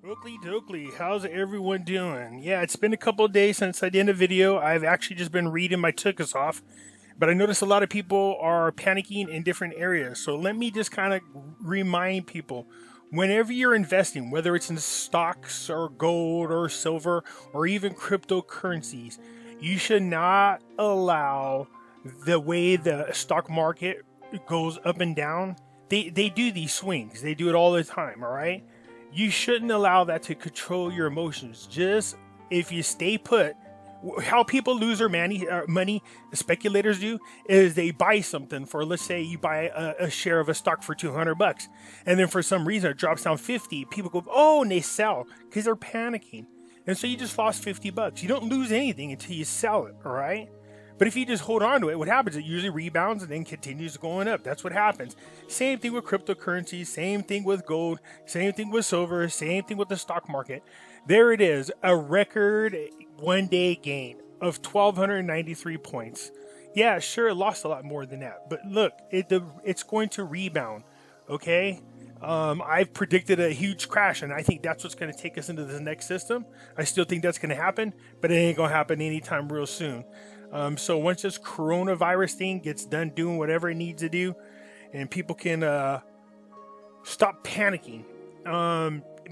Oakley dokley, how's everyone doing? Yeah, it's been a couple of days since I did a video. I've actually just been reading my tuchus off, but I noticed a lot of people are panicking in different areas. So let me just kind of remind people, whenever you're investing, whether it's in stocks or gold or silver or even cryptocurrencies, you should not allow the way the stock market goes up and down. They do these swings. They do it all the time, all right? You shouldn't allow that to control your emotions. Just if you stay put, how people lose their money, the speculators do, is they buy something for, let's say you buy a share of a stock for $200, and then for some reason it drops down 50. People go, oh, and they sell because they're panicking, and so you just lost $50. You don't lose anything until you sell it, all right? But if you just hold on to it, what happens? It usually rebounds and then continues going up. That's what happens. Same thing with cryptocurrencies, same thing with gold, same thing with silver, same thing with the stock market. There it is, a record one-day gain of 1,293 points. Yeah, sure, it lost a lot more than that. But look, it's going to rebound, okay? I've predicted a huge crash, and I think that's what's going to take us into the next system. I still think that's going to happen, but it ain't going to happen anytime real soon. So once this coronavirus thing gets done doing whatever it needs to do, and people can stop panicking.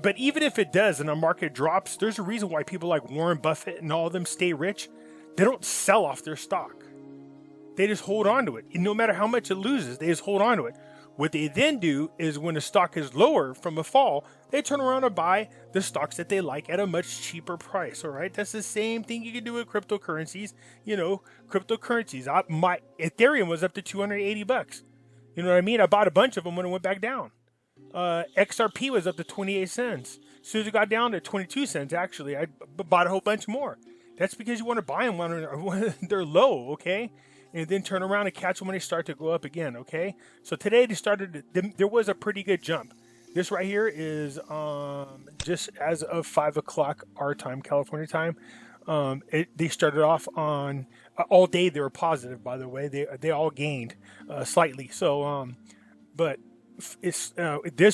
But even if it does and the market drops, there's a reason why people like Warren Buffett and all of them stay rich. They don't sell off their stock. They just hold on to it. And no matter how much it loses, they just hold on to it. What they then do is when the stock is lower from a fall, they turn around and buy the stocks that they like at a much cheaper price. All right. That's the same thing you can do with cryptocurrencies. You know, cryptocurrencies. My Ethereum was up to $280. You know what I mean? I bought a bunch of them when it went back down. XRP was up to 28 cents. As soon as it got down to 22 cents, actually, I bought a whole bunch more. That's because you want to buy them when they're low, okay? And then turn around and catch them when they start to go up again, okay? So today there was a pretty good jump. This right here is just as of 5 o'clock our time, California time. They started off on all day. They were positive, by the way. They all gained slightly. So, but this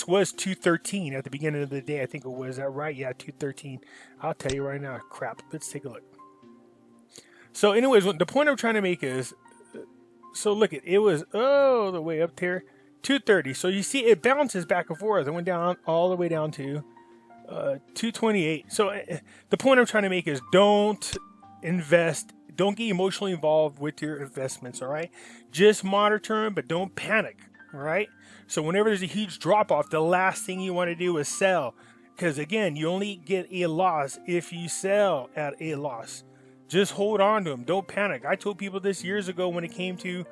was 213 at the beginning of the day. I think it was. Is that right? Yeah, 213. I'll tell you right now. Crap. Let's take a look. So, anyways, the point I'm trying to make is, so look, it was the way up there, 230. So you see, it bounces back and forth. It went down all the way down to 228. So the point I'm trying to make is, don't invest. Don't get emotionally involved with your investments. All right, just monitor them, but don't panic. All right. So whenever there's a huge drop off, the last thing you want to do is sell, because again, you only get a loss if you sell at a loss. Just hold on to them. Don't panic. I told people this years ago when it came to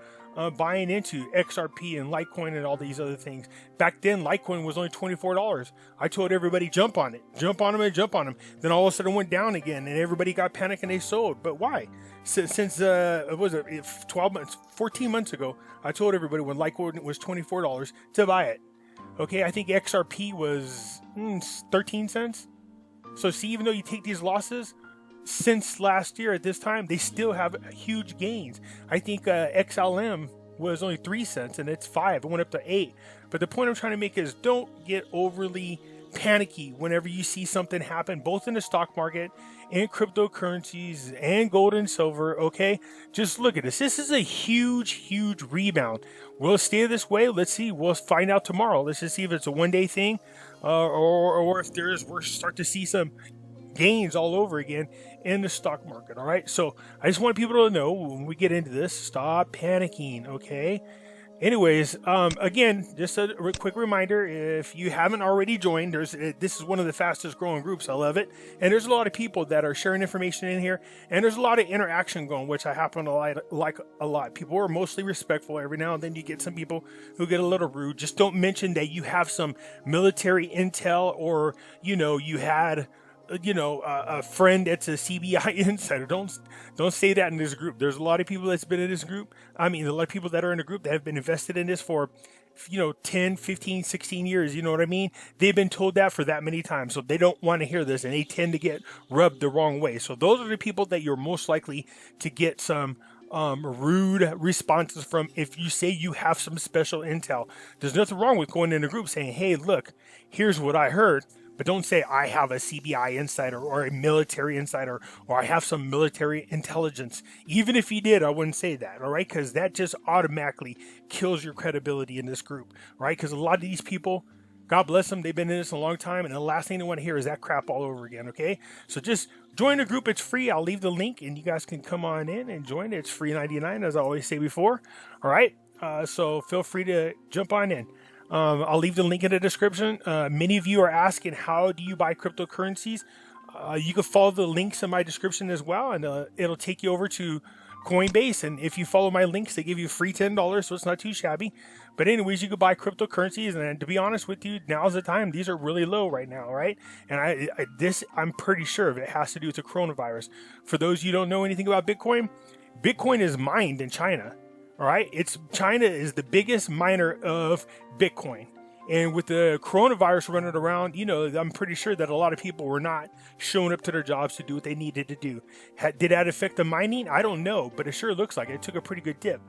buying into XRP and Litecoin and all these other things. Back then, Litecoin was only $24. I told everybody, jump on it. Jump on them and jump on them. Then all of a sudden it went down again and everybody got panicked and they sold. But why? Since was it 12 months, 14 months ago, I told everybody when Litecoin was $24 to buy it. Okay, I think XRP was 13 cents. So see, even though you take these losses, since last year at this time, they still have huge gains. I think XLM was only 3 cents and it's 5. It went up to 8. But the point I'm trying to make is, don't get overly panicky whenever you see something happen, both in the stock market and cryptocurrencies and gold and silver. Okay, just look at this. This is a huge rebound. Will it stay this way? Let's see. We'll find out tomorrow. Let's just see if it's a one-day thing, or if we're start to see some gains all over again in the stock market. All right, so I just want people to know, when we get into this, stop panicking. Okay, anyways, again, just a quick reminder, if you haven't already joined, this is one of the fastest growing groups. I love it, and there's a lot of people that are sharing information in here, and there's a lot of interaction going, which I happen to like a lot. People are mostly respectful. Every now and then you get some people who get a little rude. Just don't mention that you have some military intel, or you had a friend that's a CBI insider. Don't say that in this group. There's a lot of people that's been in this group. I mean, a lot of people that are in the group that have been invested in this for, 10, 15, 16 years. You know what I mean? They've been told that for that many times. So they don't want to hear this, and they tend to get rubbed the wrong way. So those are the people that you're most likely to get some rude responses from if you say you have some special intel. There's nothing wrong with going in a group saying, hey, look, here's what I heard. But don't say I have a CBI insider or a military insider or I have some military intelligence. Even if you did, I wouldn't say that, all right? Because that just automatically kills your credibility in this group, right? Because a lot of these people, God bless them, they've been in this a long time, and the last thing they want to hear is that crap all over again, okay? So just join the group. It's free. I'll leave the link, and you guys can come on in and join. It's free 99, as I always say before, all right? So feel free to jump on in. I'll leave the link in the description. Many of you are asking, how do you buy cryptocurrencies? You can follow the links in my description as well, and it'll take you over to Coinbase. And if you follow my links, they give you free $10, so it's not too shabby. But anyways, you can buy cryptocurrencies, and to be honest with you, now's the time. These are really low right now, right? And I'm pretty sure it has to do with the coronavirus. For those of you who don't know anything about Bitcoin, Bitcoin is mined in China. All right, China is the biggest miner of Bitcoin, and with the coronavirus running around, I'm pretty sure that a lot of people were not showing up to their jobs to do what they needed to do. Did that affect the mining? I don't know, but it sure looks like it took a pretty good dip.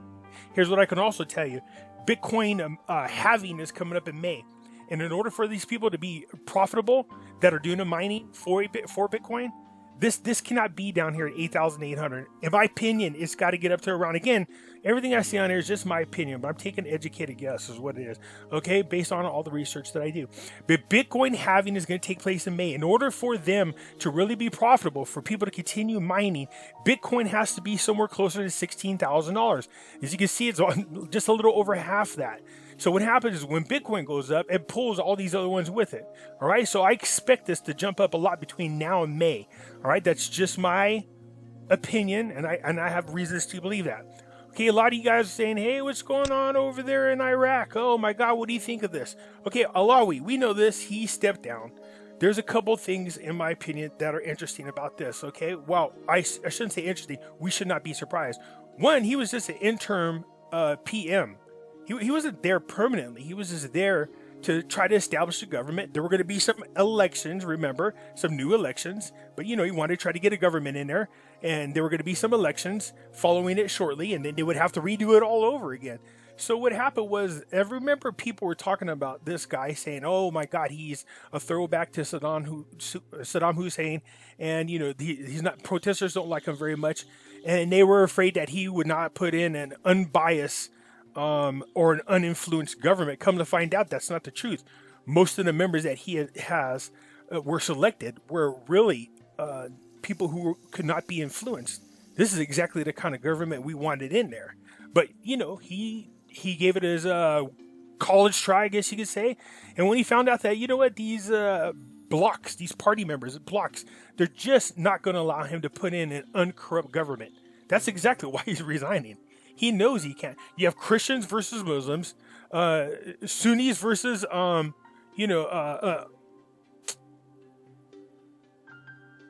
Here's what I can also tell you: Bitcoin halving is coming up in May, and in order for these people to be profitable that are doing the mining for Bitcoin, this cannot be down here at 8,800. In my opinion, it's got to get up to around, again, everything I see on here is just my opinion, but I'm taking an educated guess is what it is, okay, based on all the research that I do. But Bitcoin halving is going to take place in May. In order for them to really be profitable, for people to continue mining, Bitcoin has to be somewhere closer to $16,000. As you can see, it's just a little over half that. So what happens is when Bitcoin goes up, it pulls all these other ones with it. All right. So I expect this to jump up a lot between now and May. All right. That's just my opinion. And I have reasons to believe that. Okay. A lot of you guys are saying, hey, what's going on over there in Iraq? Oh my God. What do you think of this? Okay. Allawi, we know this. He stepped down. There's a couple things, in my opinion, that are interesting about this. Okay. Well, I shouldn't say interesting. We should not be surprised. One, he was just an interim PM. He wasn't there permanently. He was just there to try to establish the government. There were going to be some elections, remember, some new elections. But, he wanted to try to get a government in there. And there were going to be some elections following it shortly. And then they would have to redo it all over again. So what happened was, I remember people were talking about this guy saying, oh, my God, he's a throwback to Saddam Hussein. And, he's not, protesters don't like him very much. And they were afraid that he would not put in an unbiased or an uninfluenced government. Come to find out, that's not the truth. Most of the members that he has were selected were really people who could not be influenced. This is exactly the kind of government we wanted in there. But, he gave it his college try, I guess you could say. And when he found out that, these blocks, these party members, blocks, they're just not going to allow him to put in an uncorrupt government. That's exactly why he's resigning. He knows he can't. You have Christians versus Muslims, Sunnis versus,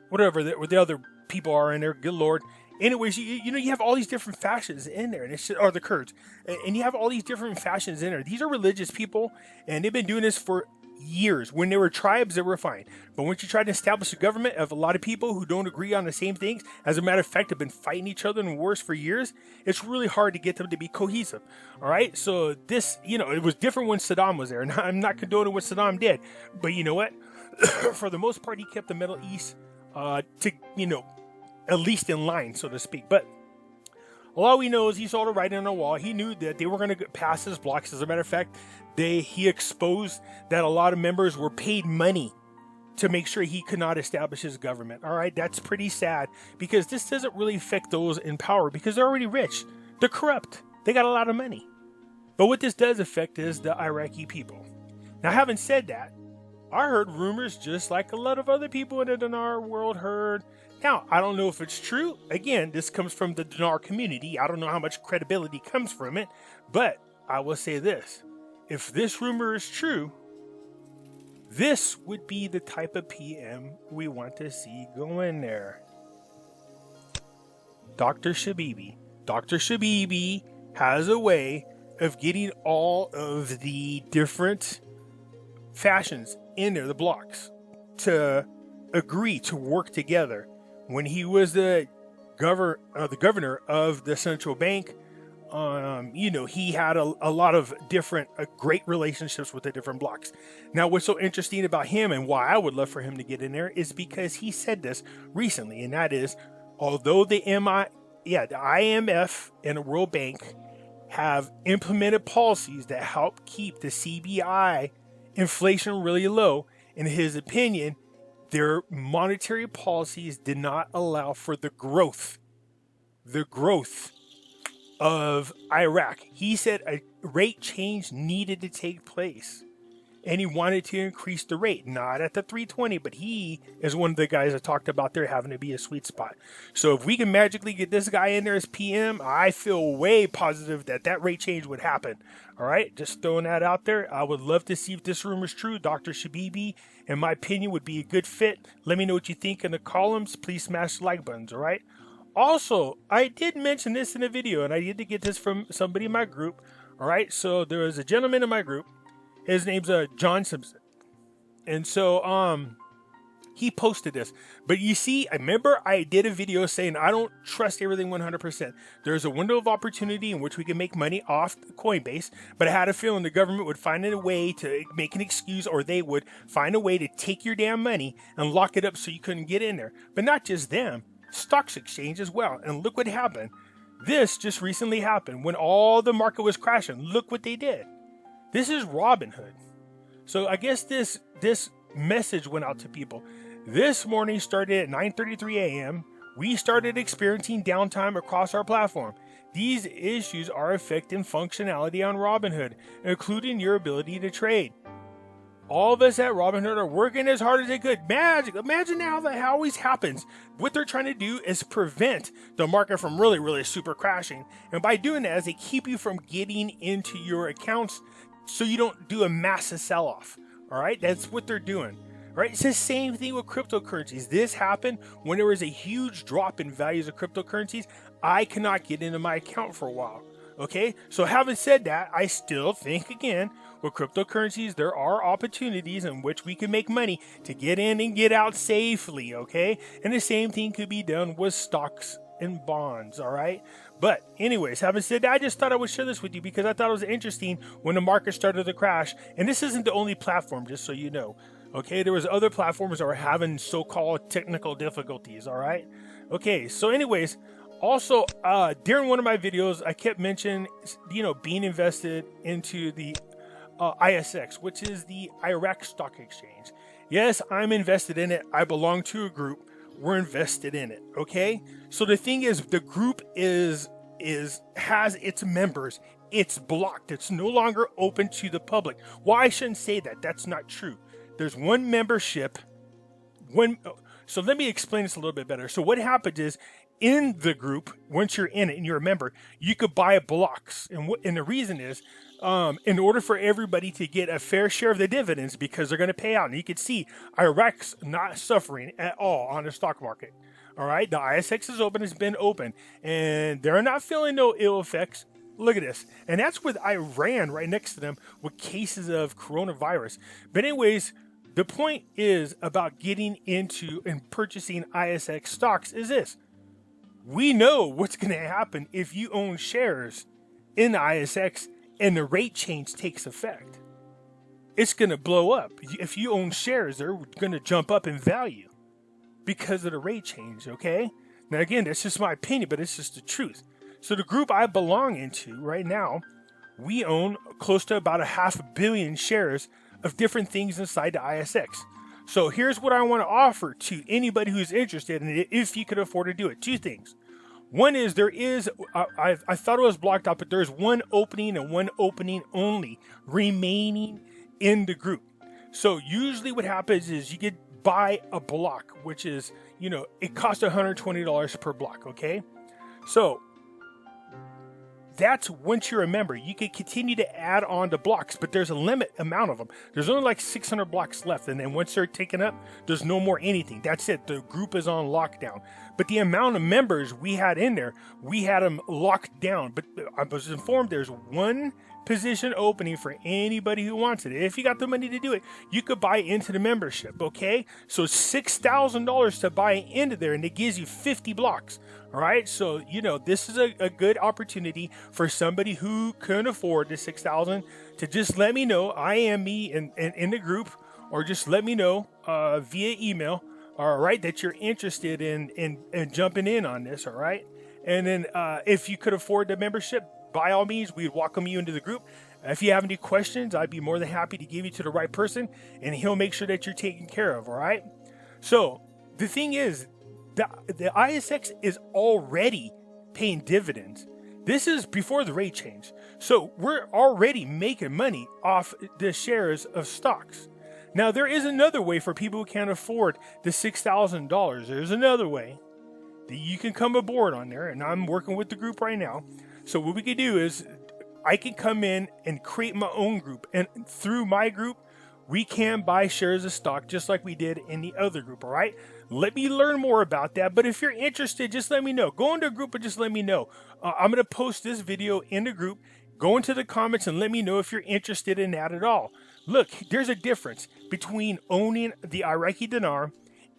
whatever the other people are in there. Good Lord. Anyways, you have all these different factions in there, and it's just, or the Kurds, and you have all these different factions in there. These are religious people, and they've been doing this for years. When they were tribes, they were fine. But once you try to establish a government of a lot of people who don't agree on the same things, as a matter of fact, have been fighting each other in wars for years, it's really hard to get them to be cohesive. All right. So this, it was different when Saddam was there. And I'm not condoning what Saddam did, but you know what? For the most part, he kept the Middle East to, at least in line, so to speak. But all we know is he saw the writing on the wall. He knew that they were going to pass his blocks. As a matter of fact, he exposed that a lot of members were paid money to make sure he could not establish his government. All right, that's pretty sad because this doesn't really affect those in power because they're already rich. They're corrupt. They got a lot of money. But what this does affect is the Iraqi people. Now, having said that, I heard rumors just like a lot of other people in our world heard. Now, I don't know if it's true. Again, this comes from the dinar community. I don't know how much credibility comes from it, but I will say this. If this rumor is true, this would be the type of PM we want to see go in there. Dr. Shabibi. Dr. Shabibi has a way of getting all of the different factions in there, the blocks, to agree to work together. When he was the governor of the central bank, you know, he had a lot of different great relationships with the different blocks. Now, what's so interesting about him and why I would love for him to get in there is because he said this recently, and that is, although the IMF and the World Bank have implemented policies that help keep the CBI inflation really low, in his opinion, their monetary policies did not allow for the growth of Iraq. He said a rate change needed to take place, and he wanted to increase the rate, not at the 320, but he is one of the guys that talked about there having to be a sweet spot. So if we can magically get this guy in there as PM, I feel way positive that that rate change would happen. All right, just throwing that out there. I would love to see if this rumor is true. Dr. Shabibi, in my opinion, would be a good fit. Let me know what you think in the columns. Please smash the like buttons, all right? Also, I did mention this in a video, and I did get this from somebody in my group. All right, so there was a gentleman in my group. His name's John Simpson, and so he posted this. But you see, I remember I did a video saying I don't trust everything 100%. There's a window of opportunity in which we can make money off Coinbase, but I had a feeling the government would find a way to make an excuse, or they would find a way to take your damn money and lock it up so you couldn't get in there. But not just them. Stocks exchange as well. And look what happened. This just recently happened when all the market was crashing. Look what they did. This is Robinhood. So I guess this message went out to people. This morning started at 9:33 a.m. We started experiencing downtime across our platform. These issues are affecting functionality on Robinhood, including your ability to trade. All of us at Robinhood are working as hard as they could. Imagine now that always happens. What they're trying to do is prevent the market from really super crashing. And by doing that, they keep you from getting into your accounts so you don't do a massive sell-off. All right, that's what they're doing. All right, it's the same thing with cryptocurrencies. This happened when there was a huge drop in values of cryptocurrencies. I cannot get into my account for a while. Okay, so having said that, I still think, again, with cryptocurrencies, there are opportunities in which we can make money to get in and get out safely, okay? And the same thing could be done with stocks and bonds, all right? But anyways, having said that, I just thought I would share this with you because I thought it was interesting when the market started to crash. And this isn't the only platform, just so you know, okay? There was other platforms that were having so-called technical difficulties, all right? Okay, so anyways, also, during one of my videos, I kept mentioning, you know, being invested into the ISX, which is the Iraq Stock Exchange. Yes, I'm invested in it. I belong to a group. We're invested in it. Okay. So the thing is, the group has its members. It's blocked. It's no longer open to the public. Well, I shouldn't say that. That's not true. There's one membership. So let me explain this a little bit better. So what happens is, in the group, once you're in it and you're a member, you could buy blocks. And the reason is, in order for everybody to get a fair share of the dividends, because they're going to pay out. And you can see Iraq's not suffering at all on the stock market. All right. The ISX is open. It's been open. And they're not feeling no ill effects. Look at this. And that's with Iran right next to them with cases of coronavirus. But anyways, the point is about getting into and purchasing ISX stocks is this. We know what's going to happen if you own shares in the ISX and the rate change takes effect. It's going to blow up. If you own shares, they're going to jump up in value because of the rate change, okay? Now, again, that's just my opinion, but it's just the truth. So the group I belong into right now, we own close to about 500 million shares of different things inside the ISX. So here's what I want to offer to anybody who's interested in it, if you could afford to do it. Two things. One is there is, I thought it was blocked out, but there's one opening and one opening only remaining in the group. So usually what happens is you could buy a block, which is, you know, it costs $120 per block, okay? So that's once you're a member. You can continue to add on to blocks, but there's a limit amount of them. There's only like 600 blocks left, and then once they're taken up, there's no more anything. That's it. The group is on lockdown. But the amount of members we had in there, we had them locked down. But I was informed there's one position opening for anybody who wants it. If you got the money to do it, you could buy into the membership, okay? So $6,000 to buy into there, and it gives you 50 blocks, all right? So, you know, this is a good opportunity for somebody who can afford the $6,000 to just let me know, I am me in the group, or just let me know via email, all right, that you're interested in jumping in on this, all right? And then if you could afford the membership, by all means, we'd welcome you into the group. If you have any questions, I'd be more than happy to give you to the right person, and he'll make sure that you're taken care of, all right? So the thing is, the ISX is already paying dividends. This is before the rate change. So we're already making money off the shares of stocks. Now, there is another way for people who can't afford the $6,000. There's another way that you can come aboard on there, and I'm working with the group right now. So what we can do is I can come in and create my own group, and through my group, we can buy shares of stock just like we did in the other group, all right? Let me learn more about that, but if you're interested, just let me know. Go into a group and just let me know. I'm going to post this video in the group. Go into the comments and let me know if you're interested in that at all. Look, there's a difference between owning the Iraqi dinar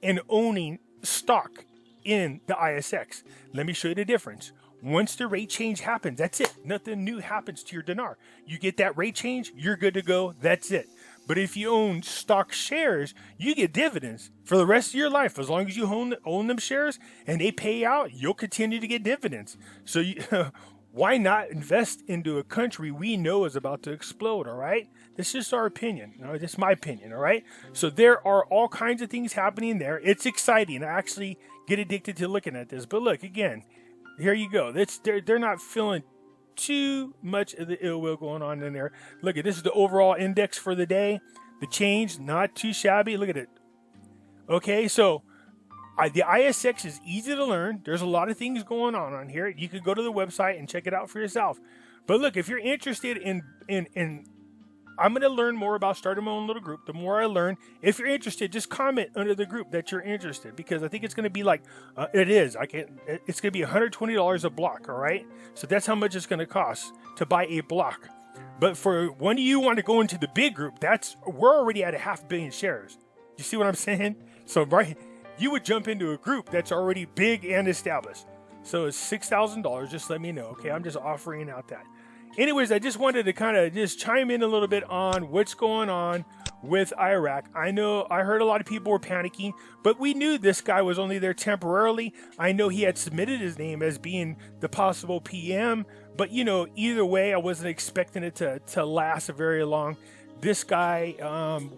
and owning stock in the ISX. Let me show you the difference. Once the rate change happens, that's it. Nothing new happens to your dinar. You get that rate change, you're good to go. That's it. But if you own stock shares, you get dividends for the rest of your life. As long as you own them shares and they pay out, you'll continue to get dividends. So why not invest into a country we know is about to explode, all right? That's just our opinion. You know, that's my opinion, all right? So there are all kinds of things happening there. It's exciting. I actually get addicted to looking at this. But look, again, here you go. They're not feeling too much of the ill will going on in there. Look at this is the overall index for the day. The change, not too shabby. Look at it. Okay, so the ISX is easy to learn. There's a lot of things going on here. You can go to the website and check it out for yourself. But look, if you're interested in I'm going to learn more about starting my own little group. The more I learn, if you're interested, just comment under the group that you're interested, because I think it's going to be like, it's going to be $120 a block, all right? So that's how much it's going to cost to buy a block. But for when you want to go into the big group, we're already at 500 million shares. You see what I'm saying? So you would jump into a group that's already big and established. So it's $6,000. Just let me know, okay? I'm just offering out that. Anyways, I just wanted to kind of just chime in a little bit on what's going on with Iraq. I know I heard a lot of people were panicking, but we knew this guy was only there temporarily. I know he had submitted his name as being the possible PM, but you know, either way, I wasn't expecting it to last very long. This guy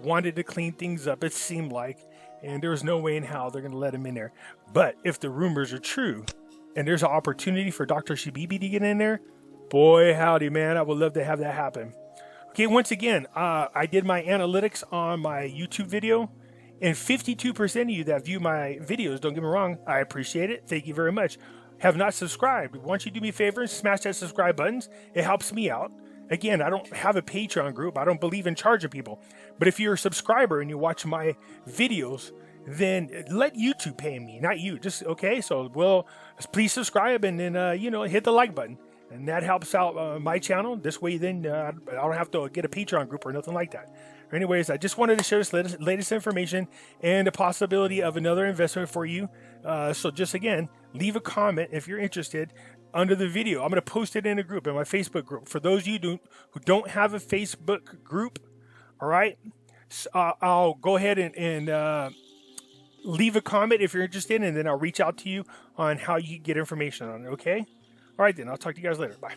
wanted to clean things up, it seemed like, and there was no way in hell they're going to let him in there. But if the rumors are true, and there's an opportunity for Dr. Shabibi to get in there, boy, howdy, man, I would love to have that happen. Okay, once again, I did my analytics on my YouTube video, and 52% of you that view my videos, don't get me wrong, I appreciate it. Thank you very much. Have not subscribed. Why don't you do me a favor and smash that subscribe buttons? It helps me out. Again, I don't have a Patreon group. I don't believe in charging people. But if you're a subscriber and you watch my videos, then let YouTube pay me, not you. Just, okay, so, please subscribe and then, hit the like button. And that helps out my channel. This way, then I don't have to get a Patreon group or nothing like that. Anyways, I just wanted to share this latest information and the possibility of another investment for you. So just again, leave a comment if you're interested under the video. I'm going to post it in a group, in my Facebook group. For those of you who don't have a Facebook group, all right, I'll go ahead and leave a comment if you're interested, and then I'll reach out to you on how you get information on it, okay? All right, then. I'll talk to you guys later. Bye.